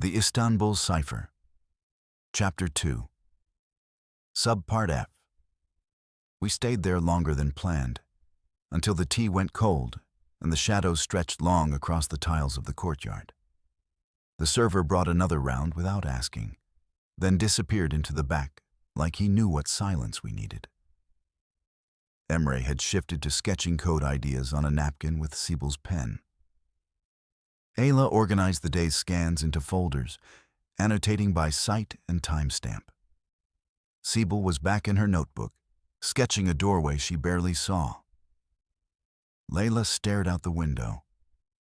The Istanbul Cipher. Chapter 2. Subpart F. We stayed there longer than planned, until the tea went cold and the shadows stretched long across the tiles of the courtyard. The server brought another round without asking, then disappeared into the back like he knew what silence we needed. Emre had shifted to sketching code ideas on a napkin with Sibel's pen. Ayla organized the day's scans into folders, annotating by site and timestamp. Sibel was back in her notebook, sketching a doorway she barely saw. Layla stared out the window,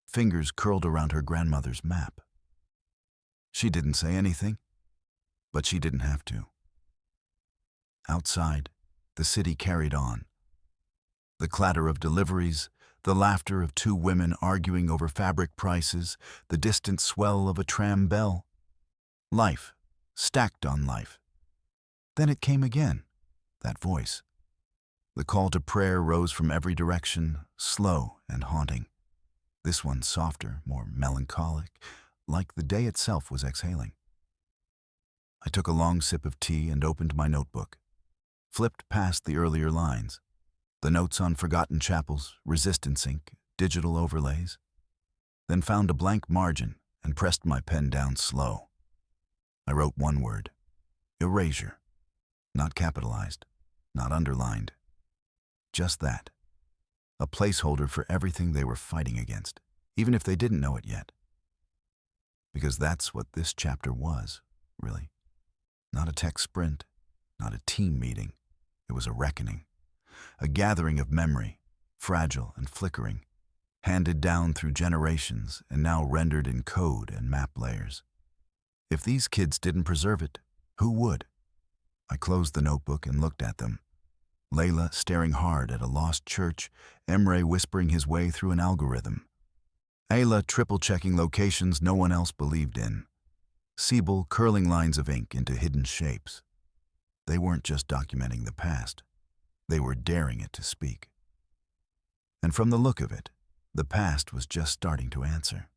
fingers curled around her grandmother's map. She didn't say anything, but she didn't have to. Outside, the city carried on. The clatter of deliveries, the laughter of two women arguing over fabric prices, the distant swell of a tram bell. Life, stacked on life. Then it came again, that voice. The call to prayer rose from every direction, slow and haunting. This one softer, more melancholic, like the day itself was exhaling. I took a long sip of tea and opened my notebook, flipped past the earlier lines. The notes on forgotten chapels, resistance ink, digital overlays, then found a blank margin and pressed my pen down slow. I wrote one word: erasure. Not capitalized, not underlined. Just that. A placeholder for everything they were fighting against, even if they didn't know it yet. Because that's what this chapter was, really. Not a tech sprint, not a team meeting. It was a reckoning. A gathering of memory, fragile and flickering, handed down through generations and now rendered in code and map layers. If these kids didn't preserve it, who would? I closed the notebook and looked at them. Layla staring hard at a lost church, Emre whispering his way through an algorithm. Ayla triple-checking locations no one else believed in. Sibel curling lines of ink into hidden shapes. They weren't just documenting the past. They were daring it to speak. And from the look of it, the past was just starting to answer.